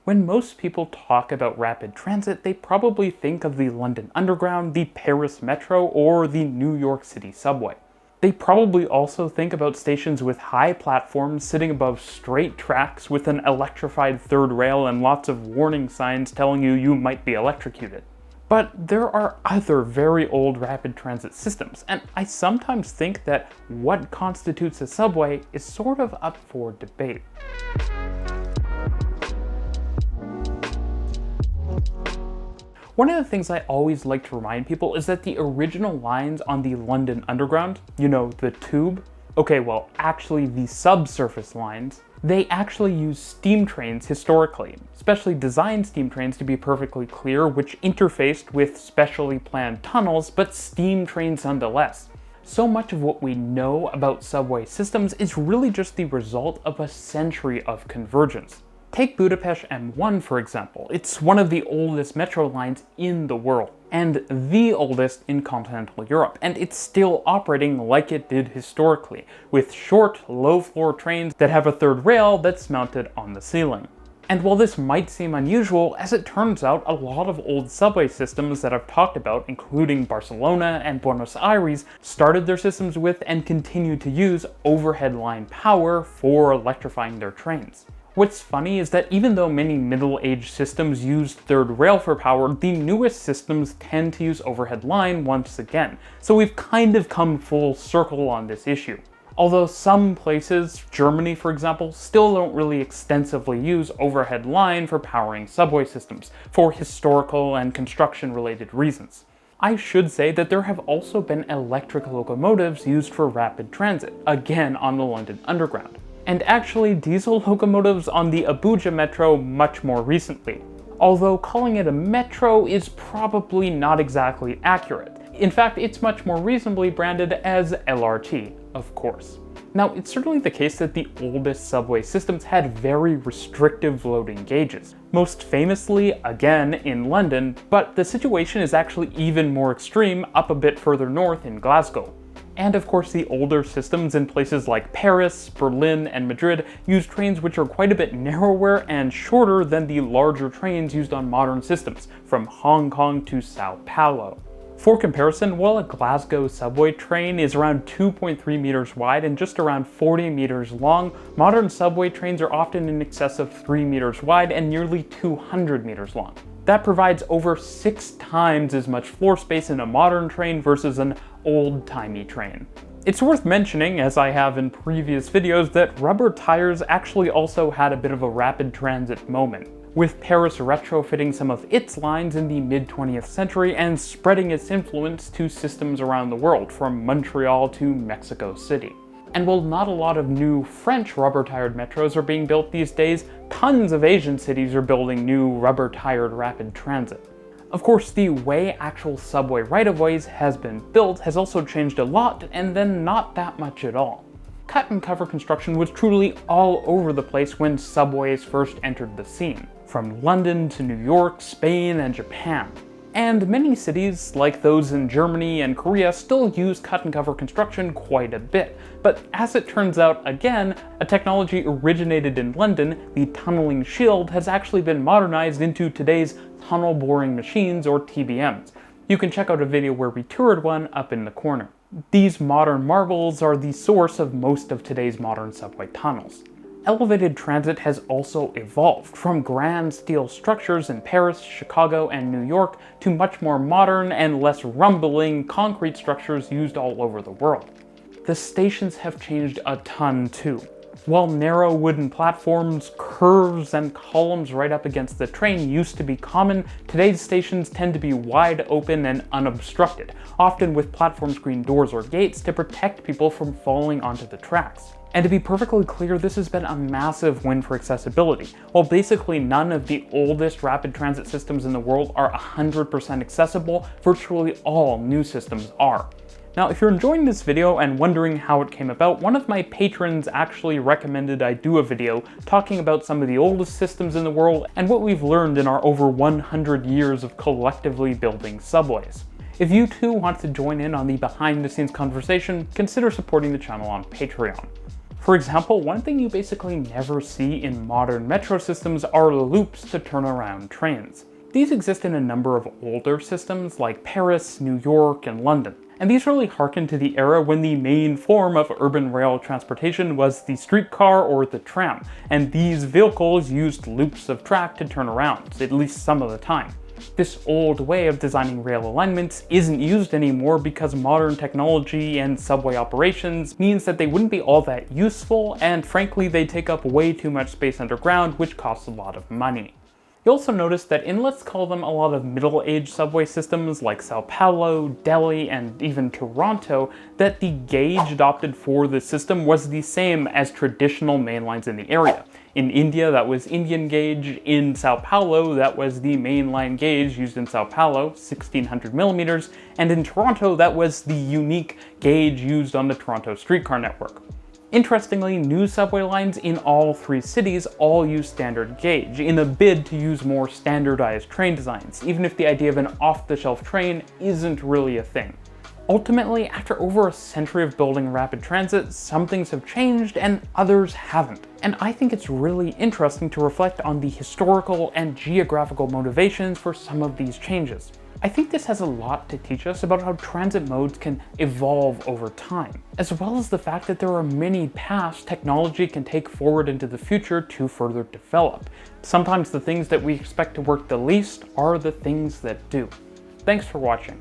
When most people talk about rapid transit, they probably think of the London Underground, the Paris Metro, or the New York City subway. They probably also think about stations with high platforms sitting above straight tracks with an electrified third rail and lots of warning signs telling you might be electrocuted. But there are other very old rapid transit systems, and I sometimes think that what constitutes a subway is sort of up for debate. One of the things I always like to remind people is that the original lines on the London Underground, you know, the tube, okay, well, actually the subsurface lines, they actually use steam trains historically, specially designed steam trains to be perfectly clear, which interfaced with specially planned tunnels, but steam trains nonetheless. So much of what we know about subway systems is really just the result of a century of convergence. Take Budapest M1 for example. It's one of the oldest metro lines in the world, and the oldest in continental Europe, and it's still operating like it did historically, with short, low-floor trains that have a third rail that's mounted on the ceiling. And while this might seem unusual, as it turns out, a lot of old subway systems that I've talked about, including Barcelona and Buenos Aires, started their systems with and continue to use overhead line power for electrifying their trains. What's funny is that even though many middle-aged systems use third rail for power, the newest systems tend to use overhead line once again, so we've kind of come full circle on this issue. Although some places, Germany for example, still don't really extensively use overhead line for powering subway systems, for historical and construction-related reasons. I should say that there have also been electric locomotives used for rapid transit, again on the London Underground. And actually diesel locomotives on the Abuja Metro much more recently. Although calling it a metro is probably not exactly accurate. In fact, it's much more reasonably branded as LRT, of course. Now, it's certainly the case that the oldest subway systems had very restrictive loading gauges. Most famously, again, in London, but the situation is actually even more extreme up a bit further north in Glasgow. And of course the older systems in places like Paris, Berlin, and Madrid use trains which are quite a bit narrower and shorter than the larger trains used on modern systems, from Hong Kong to Sao Paulo. For comparison, while a Glasgow subway train is around 2.3 meters wide and just around 40 meters long, modern subway trains are often in excess of 3 meters wide and nearly 200 meters long. That provides over 6 times as much floor space in a modern train versus an old-timey train. It's worth mentioning, as I have in previous videos, that rubber tires actually also had a bit of a rapid transit moment, with Paris retrofitting some of its lines in the mid-20th century and spreading its influence to systems around the world, from Montreal to Mexico City. And while not a lot of new French rubber-tired metros are being built these days, tons of Asian cities are building new rubber-tired rapid transit. Of course, the way actual subway right-of-ways has been built has also changed a lot, and then not that much at all. Cut-and-cover construction was truly all over the place when subways first entered the scene, from London to New York, Spain, and Japan. And many cities, like those in Germany and Korea, still use cut-and-cover construction quite a bit. But as it turns out, again, a technology originated in London, the tunneling shield, has actually been modernized into today's tunnel boring machines, or TBMs. You can check out a video where we toured one up in the corner. These modern marvels are the source of most of today's modern subway tunnels. Elevated transit has also evolved, from grand steel structures in Paris, Chicago, and New York to much more modern and less rumbling concrete structures used all over the world. The stations have changed a ton too. While narrow wooden platforms, curves, and columns right up against the train used to be common, today's stations tend to be wide open and unobstructed, often with platform screen doors or gates to protect people from falling onto the tracks. And to be perfectly clear, this has been a massive win for accessibility. While basically none of the oldest rapid transit systems in the world are 100% accessible, virtually all new systems are. Now, if you're enjoying this video and wondering how it came about, one of my patrons actually recommended I do a video talking about some of the oldest systems in the world and what we've learned in our over 100 years of collectively building subways. If you too want to join in on the behind-the-scenes conversation, consider supporting the channel on Patreon. For example, one thing you basically never see in modern metro systems are loops to turn around trains. These exist in a number of older systems like Paris, New York, and London. And these really harken to the era when the main form of urban rail transportation was the streetcar or the tram, and these vehicles used loops of track to turn around, at least some of the time. This old way of designing rail alignments isn't used anymore because modern technology and subway operations means that they wouldn't be all that useful, and frankly they take up way too much space underground, which costs a lot of money. You'll also notice that in, let's call them, a lot of middle-aged subway systems like Sao Paulo, Delhi, and even Toronto, that the gauge adopted for the system was the same as traditional main lines in the area. In India, that was Indian gauge. In Sao Paulo, that was the mainline gauge used in Sao Paulo, 1600 millimeters, and in Toronto, that was the unique gauge used on the Toronto streetcar network. Interestingly, new subway lines in all three cities all use standard gauge in a bid to use more standardized train designs, even if the idea of an off-the-shelf train isn't really a thing. Ultimately, after over a century of building rapid transit, some things have changed and others haven't. And I think it's really interesting to reflect on the historical and geographical motivations for some of these changes. I think this has a lot to teach us about how transit modes can evolve over time, as well as the fact that there are many paths technology can take forward into the future to further develop. Sometimes the things that we expect to work the least are the things that do. Thanks for watching.